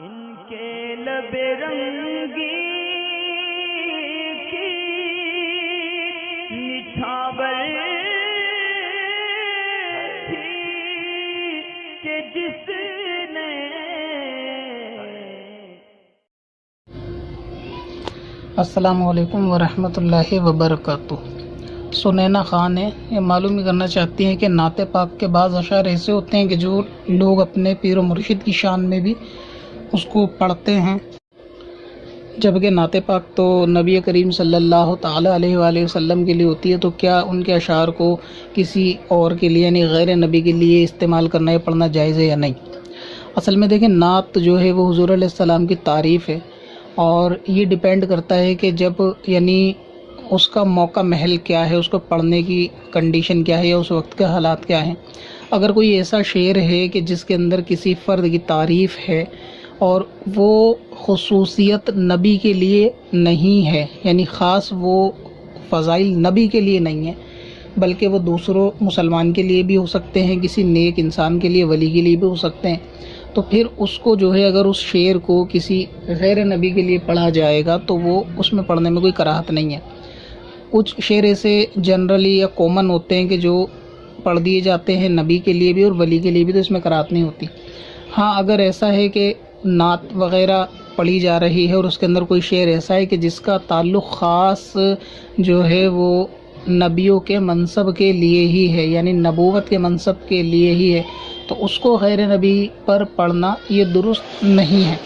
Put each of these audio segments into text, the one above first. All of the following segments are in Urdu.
ان کے لب رنگی کی نچھاور تھی کہ جس نے السلام علیکم ورحمۃ اللہ وبرکاتہ۔ سنینا خان ہے، یہ معلوم ہی کرنا چاہتی ہیں کہ نعت پاک کے بعض اشعار ایسے ہوتے ہیں کہ جو لوگ اپنے پیر و مرشد کی شان میں بھی اس کو پڑھتے ہیں، جبکہ نعت پاک تو نبی کریم صلی اللہ تعالی علیہ وآلہ وسلم کے لیے ہوتی ہے، تو کیا ان کے اشعار کو کسی اور کے لیے یعنی غیر نبی کے لیے استعمال کرنا یا پڑھنا جائز ہے یا نہیں؟ اصل میں دیکھیں، نعت جو ہے وہ حضور علیہ السلام کی تعریف ہے، اور یہ ڈیپینڈ کرتا ہے کہ جب یعنی اس کا موقع محل کیا ہے، اس کو پڑھنے کی کنڈیشن کیا ہے یا اس وقت کے حالات کیا ہیں۔ اگر کوئی ایسا شعر ہے کہ جس کے اندر کسی فرد کی تعریف ہے اور وہ خصوصیت نبی کے لیے نہیں ہے، یعنی خاص وہ فضائل نبی کے لیے نہیں ہے بلکہ وہ دوسروں مسلمان کے لیے بھی ہو سکتے ہیں، کسی نیک انسان کے لیے، ولی کے لیے بھی ہو سکتے ہیں، تو پھر اس کو جو ہے اگر اس شعر کو کسی غیر نبی کے لیے پڑھا جائے گا تو وہ اس میں پڑھنے میں کوئی کراہت نہیں ہے۔ کچھ شعر ایسے جنرلی یا کامن ہوتے ہیں کہ جو پڑھ دیے جاتے ہیں نبی کے لیے بھی اور ولی کے لیے بھی، تو اس میں کراہت نہیں ہوتی۔ ہاں، اگر ایسا ہے کہ نعت وغیرہ پڑھی جا رہی ہے اور اس کے اندر کوئی شعر ایسا ہے کہ جس کا تعلق خاص جو ہے وہ نبیوں کے منصب کے لیے ہی ہے، یعنی نبوت کے منصب کے لیے ہی ہے، تو اس کو غیر نبی پر پڑھنا یہ درست نہیں ہے۔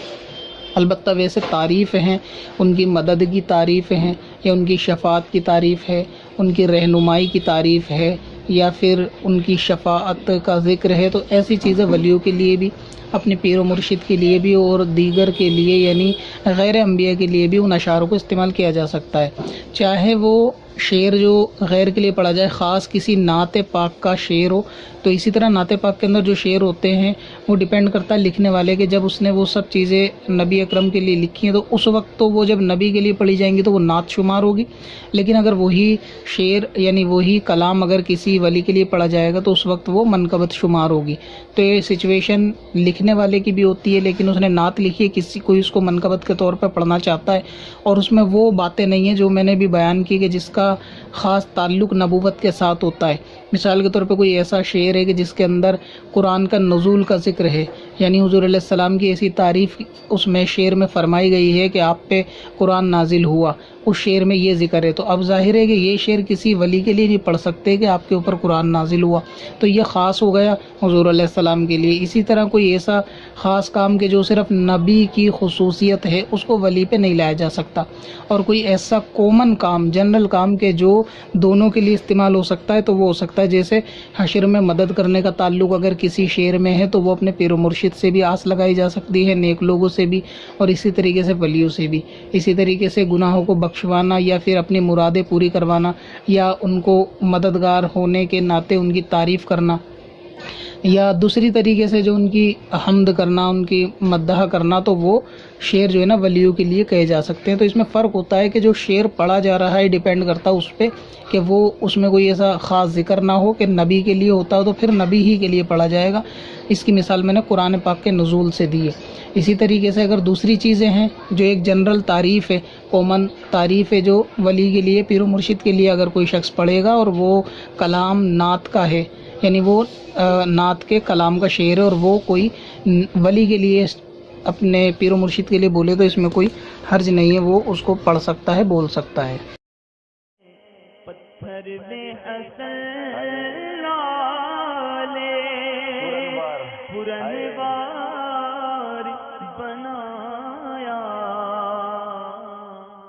البتہ ویسے تعریف ہیں، ان کی مدد کی تعریف ہیں، یا ان کی شفاعت کی تعریف ہے، ان کی رہنمائی کی تعریف ہے، یا پھر ان کی شفاعت کا ذکر ہے، تو ایسی چیزیں ولیوں کے لیے بھی، اپنے پیر و مرشد کے لیے بھی اور دیگر کے لیے یعنی غیر انبیاء کے لیے بھی ان اشعاروں کو استعمال کیا جا سکتا ہے، چاہے وہ شعر جو غیر کے لیے پڑھا جائے خاص کسی نعت پاک کا شعر ہو۔ تو اسی طرح نعت پاک کے اندر جو شعر ہوتے ہیں وہ ڈیپینڈ کرتا ہے لکھنے والے کہ جب اس نے وہ سب چیزیں نبی اکرم کے لیے لکھی ہیں تو اس وقت تو وہ جب نبی کے لیے پڑھی جائیں گی تو وہ نعت شمار ہوگی، لیکن اگر وہی شعر یعنی وہی کلام اگر کسی ولی کے لیے پڑھا جائے گا تو اس وقت وہ منقبت شمار ہوگی۔ تو یہ سچویشن لکھنے والے کی بھی ہوتی ہے، لیکن اس نے نعت لکھی ہے، کسی کوئی اس کو منقبت کے طور پر پڑھنا چاہتا ہے اور اس میں وہ باتیں نہیں ہیں جو میں نے بھی بیان کی کہ جس کا خاص تعلق نبوت کے ساتھ ہوتا ہے۔ مثال کے طور پہ کوئی ایسا شعر ہے کہ جس کے اندر قرآن کا نزول کا ذکر ہے، یعنی حضور علیہ السلام کی ایسی تعریف اس میں شعر میں فرمائی گئی ہے کہ آپ پہ قرآن نازل ہوا، اس شعر میں یہ ذکر ہے، تو اب ظاہر ہے کہ یہ شعر کسی ولی کے لیے نہیں پڑھ سکتے کہ آپ کے اوپر قرآن نازل ہوا، تو یہ خاص ہو گیا حضور علیہ السلام کے لیے۔ اسی طرح کوئی ایسا خاص کام کہ جو صرف نبی کی خصوصیت ہے اس کو ولی پہ نہیں لایا جا سکتا، اور کوئی ایسا کومن کام، جنرل کام کہ جو دونوں کے لیے استعمال ہو سکتا ہے تو وہ ہو سکتا ہے، جیسے حشر میں مدد کرنے کا تعلق اگر کسی شعر میں ہے تو وہ اپنے پیر و مرشد سے بھی آس لگائی جا سکتی ہے، نیک لوگوں سے بھی، اور اسی طریقے سے ولیوں سے بھی۔ اسی طریقے سے گناہوں کو بخشوانا یا پھر اپنی مرادیں پوری کروانا یا ان کو مددگار ہونے کے ناطے ان کی تعریف کرنا، یا دوسری طریقے سے جو ان کی حمد کرنا، ان کی مدح کرنا، تو وہ شعر جو ہے نا ولیوں کے لیے کہے جا سکتے ہیں۔ تو اس میں فرق ہوتا ہے کہ جو شعر پڑھا جا رہا ہے ڈیپینڈ کرتا ہے اس پہ کہ وہ اس میں کوئی ایسا خاص ذکر نہ ہو کہ نبی کے لیے ہوتا ہو تو پھر نبی ہی کے لیے پڑھا جائے گا۔ اس کی مثال میں نے قرآن پاک کے نزول سے دی ہے۔ اسی طریقے سے اگر دوسری چیزیں ہیں جو ایک جنرل تعریف ہے، کامن تعریف ہے جو ولی کے لیے، پیر و مرشد کے لیے اگر کوئی شخص پڑھے گا اور وہ کلام نعت کا ہے، یعنی وہ نعت کے کلام کا شعر ہے اور وہ کوئی ولی کے لیے اپنے پیر و مرشد کے لیے بولے تو اس میں کوئی حرج نہیں ہے، وہ اس کو پڑھ سکتا ہے، بول سکتا ہے۔ پتھر میں حسن لالے پرنوار